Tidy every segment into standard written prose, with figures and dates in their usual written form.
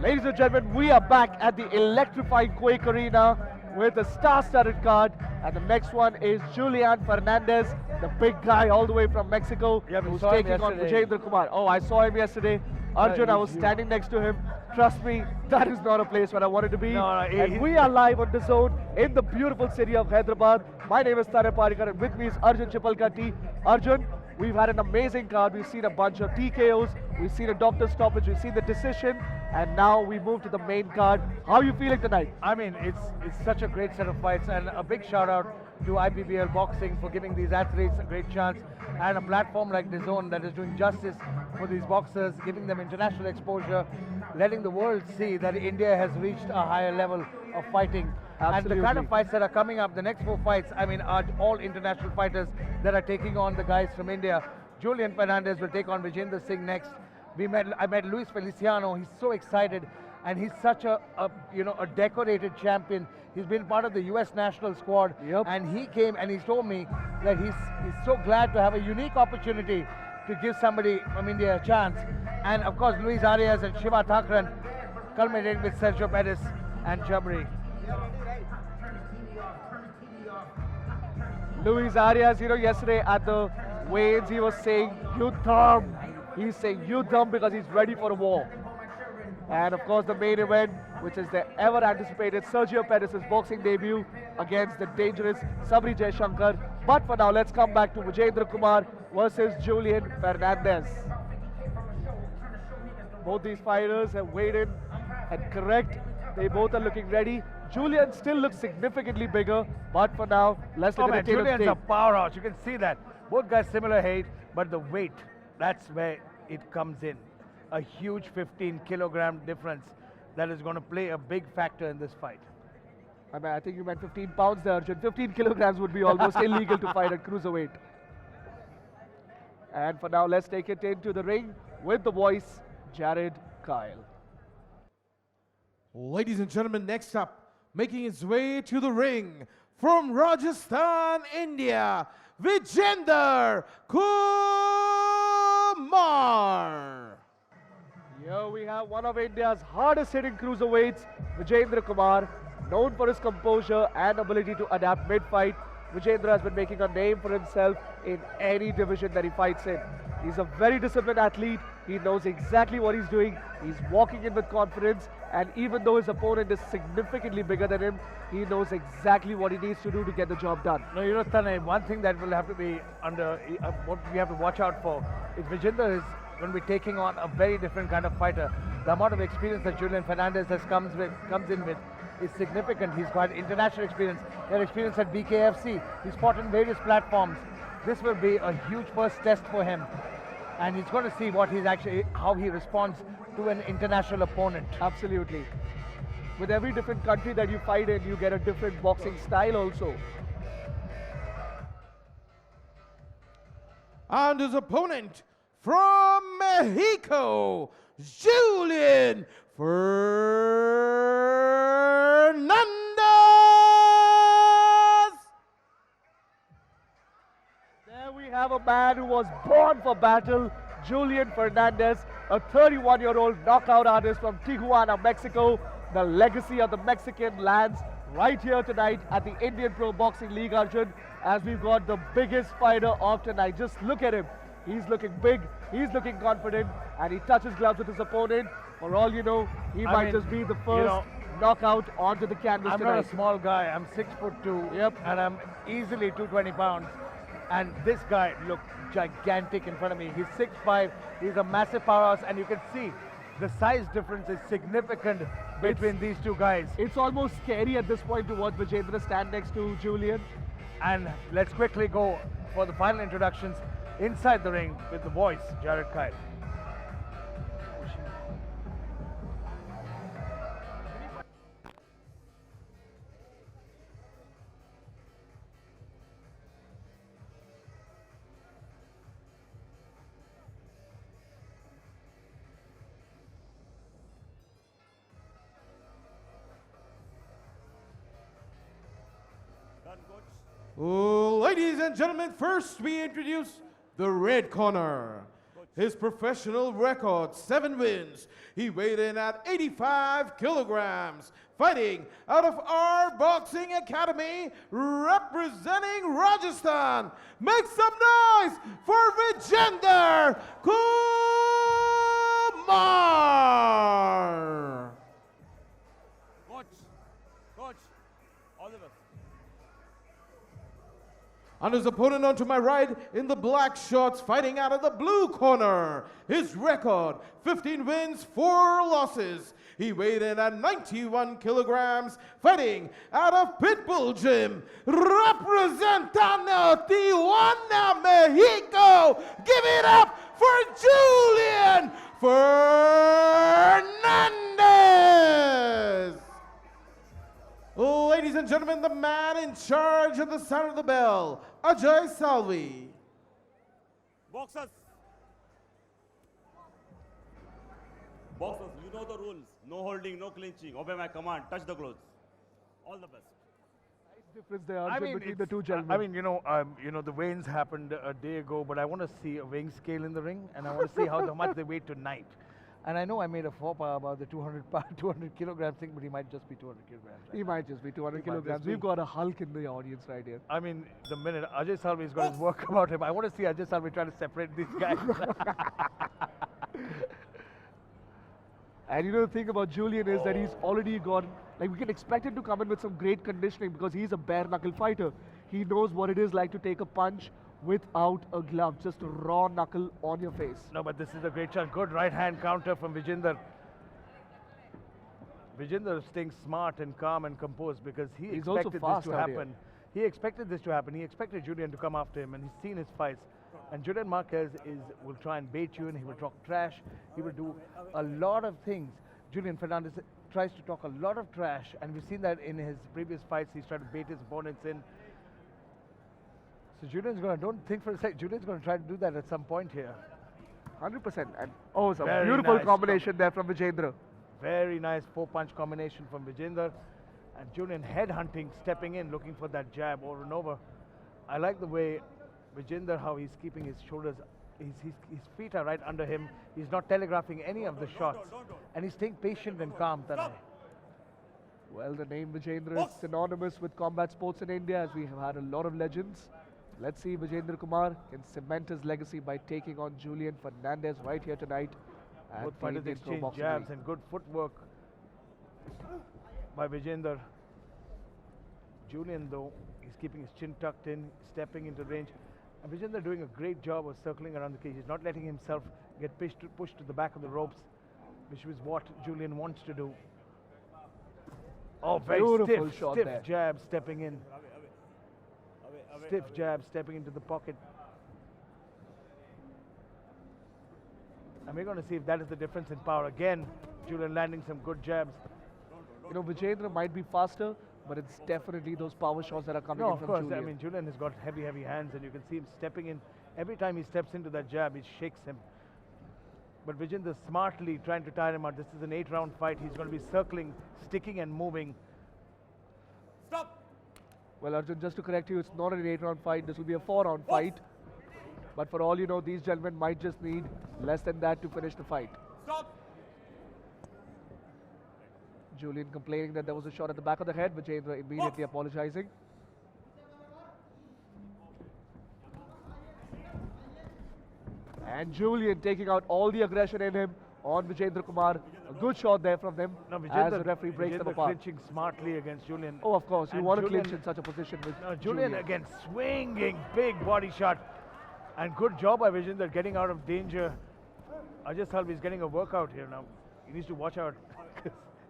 Ladies and gentlemen, we are back at the electrifying Quake Arena with a star-studded card. And the next one is Julian Fernandez, the big guy all the way from Mexico, who's taking on Vijendra Kumar. Oh, I saw him yesterday. Arjun, I was standing next to him. Trust me, that is not a place where I wanted to be. And we are live on the zone in the beautiful city of Hyderabad. My name is Tare Parikar, and with me is Arjun Chipalkatti. Arjun, we've had an amazing card. We've seen a bunch of TKOs. We've seen a doctor stoppage. We've seen the decision. And now we move to the main card. How are you feeling tonight? I mean, it's such a great set of fights, and a big shout out to IPBL Boxing for giving these athletes a great chance, and a platform like DAZN that is doing justice for these boxers, giving them international exposure, letting the world see that India has reached a higher level of fighting. Absolutely. And the kind of fights that are coming up, the next 4 fights, I mean, are all international fighters that are taking on the guys from India. Julian Fernandez will take on Vijendra Singh next. I met Luis Feliciano. He's so excited, and he's such a decorated champion. He's been part of the U.S. national squad, and he came and he told me that he's so glad to have a unique opportunity to give somebody from India a chance. And of course, Luis Arias and Shiva Thakran, culminating with Sergio Pettis and Jabri. Luis Arias, yesterday at the weigh-ins, he was saying, "Yuddham." He's saying Yuddham because he's ready for a war. And of course, the main event, which is the ever-anticipated Sergio Pettis' boxing debut against the dangerous Sabri Jaishankar. But for now, let's come back to Vijendra Kumar versus Julian Fernandez. Both these fighters have weighed in and correct. They both are looking ready. Julian still looks significantly bigger, but for now, let's look at the Julian's a powerhouse. You can see that. Both guys similar height, but the weight, that's where it comes in. A huge 15-kilogram difference that is going to play a big factor in this fight. I think you meant 15 pounds there, Arjun. 15 kilograms would be almost illegal to fight at cruiserweight. And for now, let's take it into the ring with the voice, Jared Kyle. Ladies and gentlemen, next up, making his way to the ring from Rajasthan, India, Vijendra Kumar. Here we have one of India's hardest hitting cruiserweights, Vijendra Kumar, known for his composure and ability to adapt mid-fight. Vijendra has been making a name for himself in any division that he fights in. He's a very disciplined athlete. He knows exactly what he's doing. He's walking in with confidence, and even though his opponent is significantly bigger than him, he knows exactly what he needs to do to get the job done. No, Tanay, one thing that will have to be what we have to watch out for is Vijendra is going to be taking on a very different kind of fighter. The amount of experience that Julian Fernandez comes in with is significant. He's got international experience. He had experience at BKFC. He's fought on various platforms. This will be a huge first test for him, and he's going to see how he responds to an international opponent. Absolutely. With every different country that you fight in, you get a different boxing style also. And his opponent from Mexico, Julian Fernandez. There we have a man who was born for battle, Julian Fernandez, a 31-year-old knockout artist from Tijuana, Mexico. The legacy of the Mexican lands right here tonight at the Indian Pro Boxing League, Arjun, as we've got the biggest fighter of tonight. Just look at him. He's looking big, he's looking confident, and he touches gloves with his opponent. For all you know, he might just be the first knockout onto the canvas tonight. I'm not a small guy. I'm 6'2", and I'm easily 220 pounds. And this guy looked gigantic in front of me. He's 6'5", he's a massive powerhouse, and you can see the size difference is significant between these two guys. It's almost scary at this point to watch Vijendra stand next to Julian. And let's quickly go for the final introductions inside the ring with the voice, Jared Kyle. Ladies and gentlemen, first we introduce the red corner. His professional record, 7 wins. He weighed in at 85 kilograms. Fighting out of our Boxing Academy, representing Rajasthan. Make some noise for Vijendra Kumar. Coach, all the best. And his opponent on to my right in the black shorts, fighting out of the blue corner. His record, 15 wins, 4 losses. He weighed in at 91 kilograms, fighting out of Pitbull Gym, representando Tijuana, Mexico. Give it up for Julian Fernandez. Ladies and gentlemen, the man in charge of the sound of the bell, Ajay Salvi. Boxers, you know the rules. No holding, no clinching. Obey my command. Touch the clothes. All the best. Nice difference there, Arjun, between the two gentlemen. I mean, the weigh-ins happened a day ago, but I want to see a weighing scale in the ring, and I want to see how much they weigh tonight. And I know I made a faux pas about the 200 kilogram thing, but he might just be 200 kilograms. Right? He might just be 200 kilograms. We've got a Hulk in the audience right here. I mean, the minute Ajay Salvi's got his work about him, I want to see Ajay Salvi try to separate these guys. And you know the thing about Julian is that he's already got, like we can expect him to come in with some great conditioning because he's a bare knuckle fighter. He knows what it is like to take a punch without a glove, just a raw knuckle on your face. No, but this is a great shot. Good right hand counter from Vijendra. Vijendra is staying smart and calm and composed because he's also expected fast this to out here. happen. He expected this to happen. He expected Julian to come after him, and he's seen his fights. And Julian Marquez will try and bait you, and he will talk trash. He will do a lot of things. Julian Fernandez tries to talk a lot of trash, and we've seen that in his previous fights. He's tried to bait his opponents in. So Julian's going to, don't think for a sec, Julian's going to try to do that at some point here. 100%. And oh, it's a Very beautiful nice combination there from Vijendra. Very nice 4-punch combination from Vijendra. And Julian head-hunting, stepping in, looking for that jab over and over. I like the way Vijendra, how he's keeping his shoulders, his feet are right under him. He's not telegraphing any of the shots. And he's staying patient and calm, Tanay. Well, the name Vijendra is synonymous with combat sports in India, as we have had a lot of legends. Let's see if Vijendra Kumar can cement his legacy by taking on Julian Fernandez right here tonight. Both fighters exchange jabs and good footwork by Vijendra. Julian, though, he's keeping his chin tucked in, stepping into range. And Vijendra doing a great job of circling around the cage. He's not letting himself get pushed to the back of the ropes, which is what Julian wants to do. Oh, very stiff jab stepping in. Stiff jab stepping into the pocket. And we're going to see if that is the difference in power. Again, Julian landing some good jabs. You know, Vijendra might be faster, but it's definitely those power shots that are coming in from Julian. I mean, Julian has got heavy hands, and you can see him stepping in. Every time he steps into that jab, it shakes him. But Vijendra smartly trying to tire him out. This is an 8-round fight. He's going to be circling, sticking and moving. Stop! Well, Arjun, just to correct you, it's not an 8-round fight. This will be a 4-round fight. But for all you know, these gentlemen might just need less than that to finish the fight. Stop! Julian complaining that there was a shot at the back of the head. Vijendra immediately apologizing. And Julian taking out all the aggression in him on Vijendra Kumar. A good shot there from them as the referee breaks them apart. Clinching smartly against Julian. Oh, of course. You And want to Julian- clinch in such a position with Julian again swinging, big body shot. And good job by Vijendra getting out of danger. Ajay Salvi is getting a workout here now. He needs to watch out.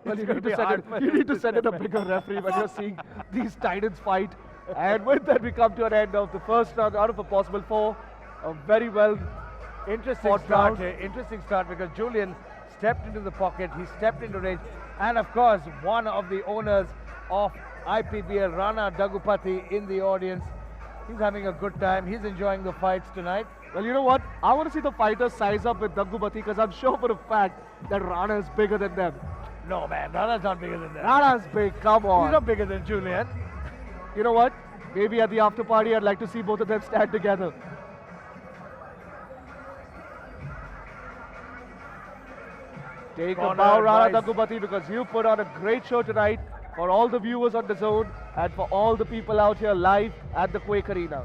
Well, you need to send in a bigger referee when you're seeing these titans fight. And with that, we come to an end of the first round out of a possible 4. A very well Interesting fought start round. here. Interesting start because Julian stepped into the pocket. He stepped into range. And of course, one of the owners of IPBL, Rana Dagupati, in the audience. He's having a good time. He's enjoying the fights tonight. Well, you know what? I want to see the fighters size up with Dagupati because I'm sure for a fact that Rana is bigger than them. No, man, Rana's not bigger than that. Rana's big, come on. He's not bigger than Julian. You know what? Maybe at the after party, I'd like to see both of them stand together. Take a Corner bow, Rana advice. Dagubati, because you put on a great show tonight for all the viewers on the zone and for all the people out here live at the Quake Arena.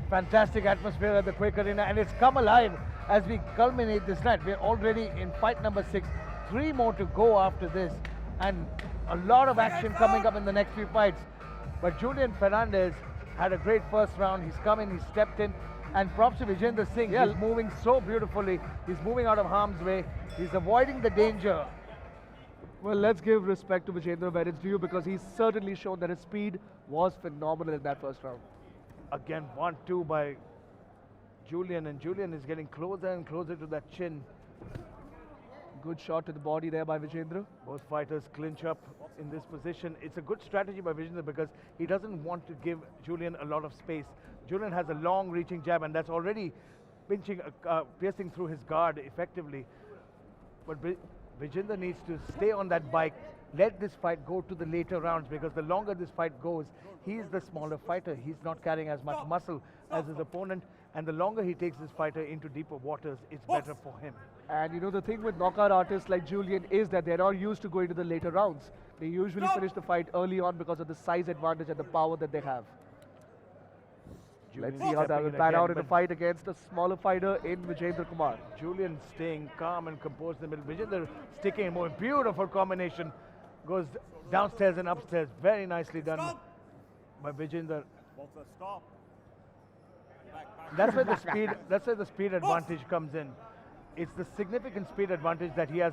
Fantastic atmosphere at the Quake Arena, and it's come alive as we culminate this night. We're already in fight number 6, 3 more to go after this, and a lot of action coming up in the next few fights. But Julian Fernandez had a great first round. He's come in, he's stepped in, and props to Vijendra Singh. Yeah. He's moving so beautifully. He's moving out of harm's way. He's avoiding the danger. Well, let's give respect to Vijendra where it's due, because he's certainly shown that his speed was phenomenal in that first round. Again, 1-2 by Julian, and Julian is getting closer and closer to that chin. Good shot to the body there by Vijendra. Both fighters clinch up in this position. It's a good strategy by Vijendra because he doesn't want to give Julian a lot of space. Julian has a long reaching jab, and that's already piercing through his guard effectively. But Vijendra needs to stay on that bike, let this fight go to the later rounds, because the longer this fight goes, he's the smaller fighter. He's not carrying as much muscle as his opponent, and the longer he takes this fighter into deeper waters, it's better for him. And you know, the thing with knockout artists like Julian is that they're not used to going to the later rounds. They usually finish the fight early on because of the size advantage and the power that they have. Let's see how that will pan out in a fight against a smaller fighter in Vijendra Kumar. Julian staying calm and composed in the middle. Vijendra sticking more. Beautiful combination. Goes downstairs and upstairs. Very nicely done by Vijendra. Boxer, stop. That's where the speed. That's where the speed advantage comes in. It's the significant speed advantage that he has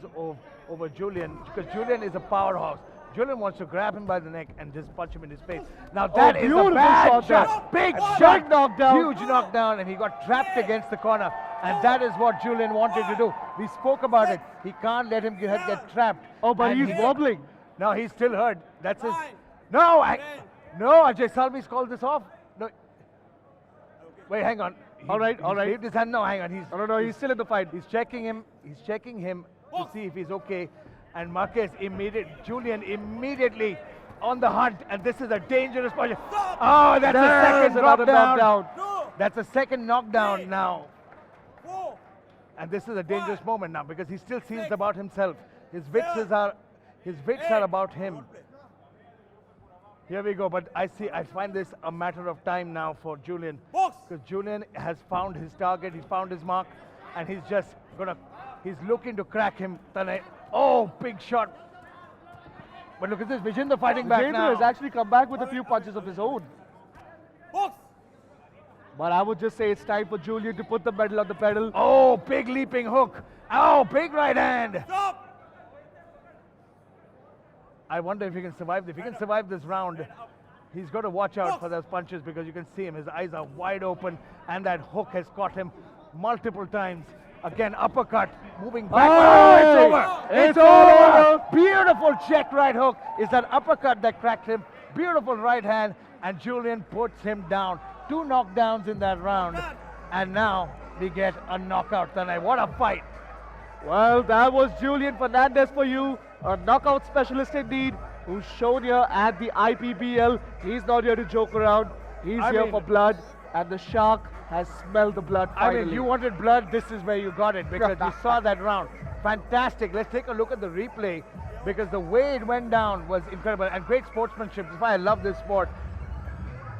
over Julian, because Julian is a powerhouse. Julian wants to grab him by the neck and just punch him in his face. Now that is a beautiful bad shot there. shot. Big And shot. big knockdown. Huge knockdown, and he got trapped against the corner. And that is what Julian wanted to do. We spoke about it. He can't let him get trapped. Oh, but And he's wobbling. No, he's still hurt. That's his. No, no, Ajay Salvi's called this off. No. Wait, hang on. All right, all right. His hand. No, hang on. No, he's still in the fight. He's checking him. He's checking him to see if he's okay. And Marquez Julian immediately on the hunt. And this is a dangerous position. Oh, that's a second another knockdown. knockdown. That's a second knockdown now. And this is a dangerous moment now because he still sees about himself. His wits are about him. Here we go, but I find this a matter of time now for Julian. Because Julian has found his target, he's found his mark, and he's looking to crack him. Oh, big shot. But look at this, Vijendra fighting back now. Vijendra has actually come back with a few punches of his own. But I would just say it's time for Julian to put the pedal on the pedal. Oh, big leaping hook. Oh, big right hand. I wonder if he can survive. If he can survive this round, he's got to watch out for those punches because you can see him. His eyes are wide open, and that hook has caught him multiple times. Again, uppercut, moving back. Oh, it's over. It's over. Beautiful check right hook. Is that uppercut that cracked him. Beautiful right hand, and Julian puts him down. 2 knockdowns in that round, and now we get a knockout tonight. What a fight. Well, that was Julian Fernandez for you, a knockout specialist indeed, who's shown here at the IPBL. He's not here to joke around. He's here for blood, and the shark has smelled the blood finally. I mean, you wanted blood, this is where you got it, because you saw that round. Fantastic. Let's take a look at the replay, because the way it went down was incredible, and great sportsmanship. That's why I love this sport.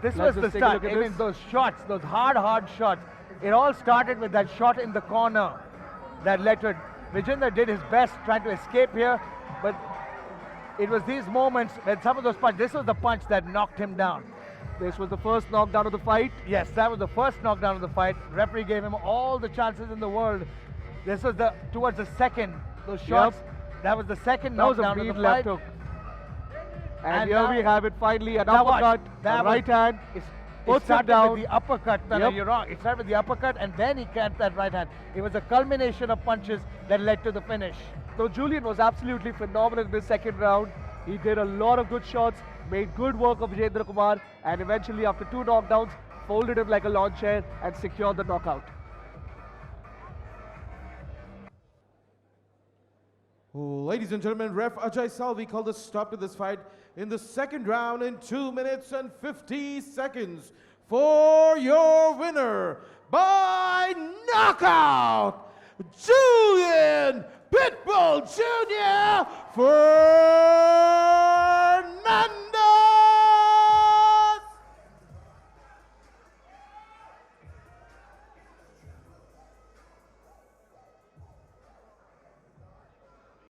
This was the start. I mean, those shots, those hard shots. It all started with that shot in the corner that led to it. Vijendra did his best trying to escape here, but it was these moments when some of those punches, this was the punch that knocked him down. This was the first knockdown of the fight. Yes, that was the first knockdown of the fight. Referee gave him all the chances in the world. This was towards the second, those shots. Yep. That was the second knockdown of the fight. Left hook. And here we have it finally, an uppercut, a right hand. Puts him down. With the uppercut. No, you're wrong. It started with the uppercut and then he caught that right hand. It was a culmination of punches that led to the finish. So Julian was absolutely phenomenal in the second round. He did a lot of good shots, made good work of Vijendra Kumar, and eventually after 2 knockdowns, folded him like a lawn chair and secured the knockout. Ladies and gentlemen, Ref Ajay Salvi called a stop to this fight in the second round in 2 minutes and 50 seconds for your winner by knockout, Julian Pitbull Jr.